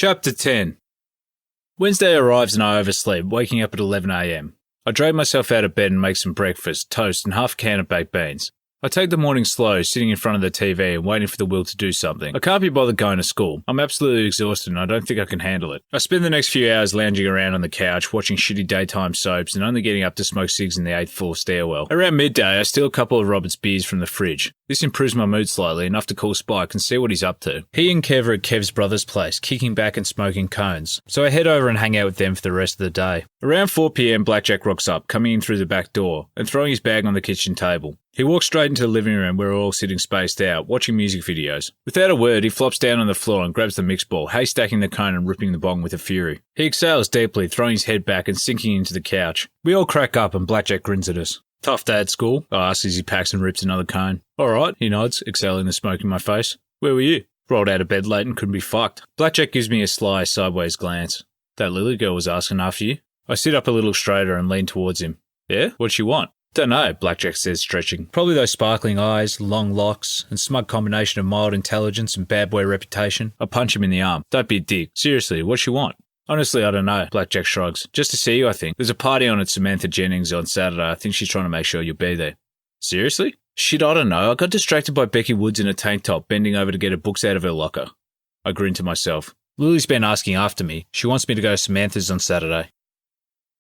Chapter 10. Wednesday arrives and I oversleep, waking up at 11 a.m. I drag myself out of bed and make some breakfast, toast and half a can of baked beans. I take the morning slow, sitting in front of the TV and waiting for the will to do something. I can't be bothered going to school. I'm absolutely exhausted and I don't think I can handle it. I spend the next few hours lounging around on the couch, watching shitty daytime soaps and only getting up to smoke cigs in the 8th floor stairwell. Around midday, I steal a couple of Robert's beers from the fridge. This improves my mood slightly, enough to call Spike and see what he's up to. He and Kev are at Kev's brother's place, kicking back and smoking cones. So I head over and hang out with them for the rest of the day. Around 4 p.m, Blackjack rocks up, coming in through the back door and throwing his bag on the kitchen table. He walks straight into the living room where we're all sitting spaced out, watching music videos. Without a word, he flops down on the floor and grabs the mix ball, haystacking the cone and ripping the bong with a fury. He exhales deeply, throwing his head back and sinking into the couch. We all crack up and Blackjack grins at us. Tough day at school? I ask as he packs and rips another cone. Alright, he nods, exhaling the smoke in my face. Where were you? Rolled out of bed late and couldn't be fucked. Blackjack gives me a sly, sideways glance. That Lily girl was asking after you. I sit up a little straighter and lean towards him. Yeah? What'd she want? Don't know, Blackjack says, stretching. Probably those sparkling eyes, long locks, and smug combination of mild intelligence and bad boy reputation. I punch him in the arm. Don't be a dick. Seriously, what's she want? Honestly, I don't know, Blackjack shrugs. Just to see you, I think. There's a party on at Samantha Jennings on Saturday. I think she's trying to make sure you'll be there. Seriously? Shit, I don't know. I got distracted by Becky Woods in a tank top, bending over to get her books out of her locker. I grin to myself. Lily's been asking after me. She wants me to go to Samantha's on Saturday.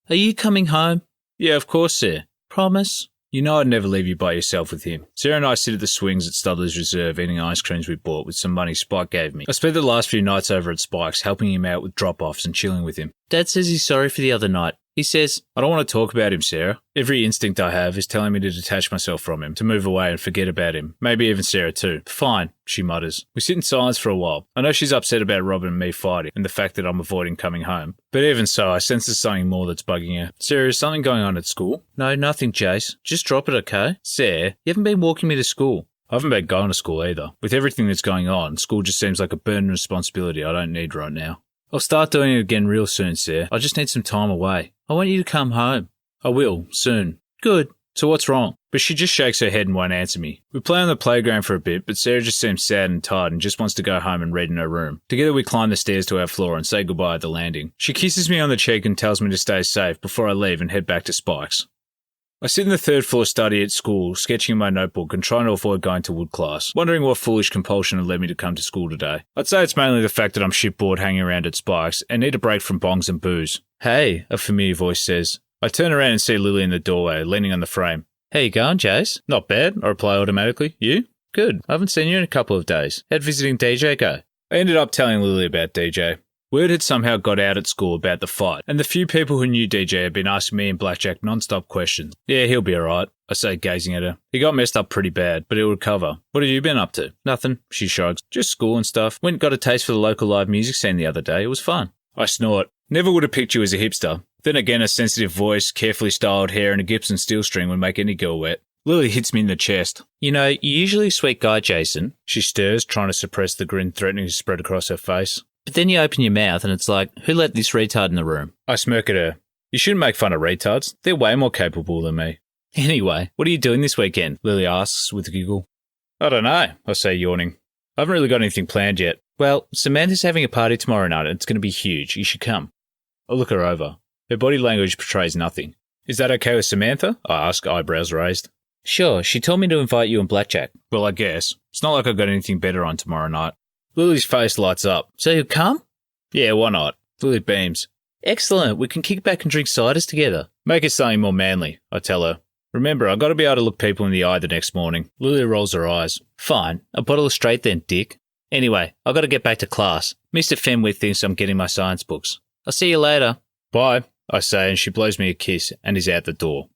Are you coming home? Yeah, of course, sir. Promise? You know I'd never leave you by yourself with him. Sarah and I sit at the swings at Studley's Reserve eating ice creams we bought with some money Spike gave me. I spent the last few nights over at Spike's helping him out with drop-offs and chilling with him. Dad says he's sorry for the other night. He says, I don't want to talk about him, Sarah. Every instinct I have is telling me to detach myself from him, to move away and forget about him. Maybe even Sarah too. Fine, she mutters. We sit in silence for a while. I know she's upset about Robin and me fighting, and the fact that I'm avoiding coming home. But even so, I sense there's something more that's bugging her. Sarah, is something going on at school? No, nothing, Jace. Just drop it, okay? Sarah, you haven't been walking me to school. I haven't been going to school either. With everything that's going on, school just seems like a burden and responsibility I don't need right now. I'll start doing it again real soon, Sarah. I just need some time away. I want you to come home. I will, soon. Good. So what's wrong? But she just shakes her head and won't answer me. We play on the playground for a bit, but Sarah just seems sad and tired and just wants to go home and read in her room. Together we climb the stairs to our floor and say goodbye at the landing. She kisses me on the cheek and tells me to stay safe before I leave and head back to Spike's. I sit in the 3rd floor study at school, sketching in my notebook and trying to avoid going to wood class, wondering what foolish compulsion had led me to come to school today. I'd say it's mainly the fact that I'm shit bored hanging around at Spike's and need a break from bongs and booze. Hey, a familiar voice says. I turn around and see Lily in the doorway, leaning on the frame. How you going, Jace? Not bad, I reply automatically. You? Good. I haven't seen you in a couple of days. How'd visiting DJ go? I ended up telling Lily about DJ. Word had somehow got out at school about the fight, and the few people who knew DJ had been asking me and Blackjack non-stop questions. Yeah, he'll be alright, I say, gazing at her. He got messed up pretty bad, but he'll recover. What have you been up to? Nothing, she shrugs. Just school and stuff. Went and got a taste for the local live music scene the other day. It was fun. I snort. Never would have picked you as a hipster. Then again, a sensitive voice, carefully styled hair and a Gibson steel string would make any girl wet. Lily hits me in the chest. You know, you're usually a sweet guy, Jason. She stirs, trying to suppress the grin threatening to spread across her face. But then you open your mouth and it's like, who let this retard in the room? I smirk at her. You shouldn't make fun of retards. They're way more capable than me. Anyway, what are you doing this weekend? Lily asks with a giggle. I don't know, I say, yawning. I haven't really got anything planned yet. Well, Samantha's having a party tomorrow night and it's going to be huge. You should come. I look her over. Her body language portrays nothing. Is that okay with Samantha? I ask, eyebrows raised. Sure, she told me to invite you and Blackjack. Well, I guess. It's not like I've got anything better on tomorrow night. Lily's face lights up. So you'll come? Yeah, why not? Lily beams. Excellent, we can kick back and drink ciders together. Make it something more manly, I tell her. Remember, I've got to be able to look people in the eye the next morning. Lily rolls her eyes. Fine, a bottle of straight then, dick. Anyway, I've got to get back to class. Mr. Fenwick thinks I'm getting my science books. I'll see you later. Bye, I say, and she blows me a kiss and is out the door.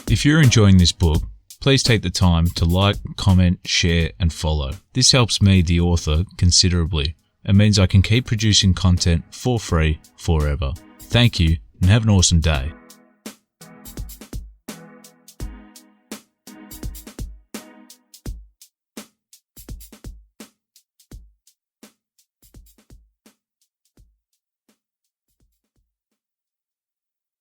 If you're enjoying this book, please take the time to like, comment, share and follow. This helps me, the author, considerably and means I can keep producing content for free forever. Thank you and have an awesome day.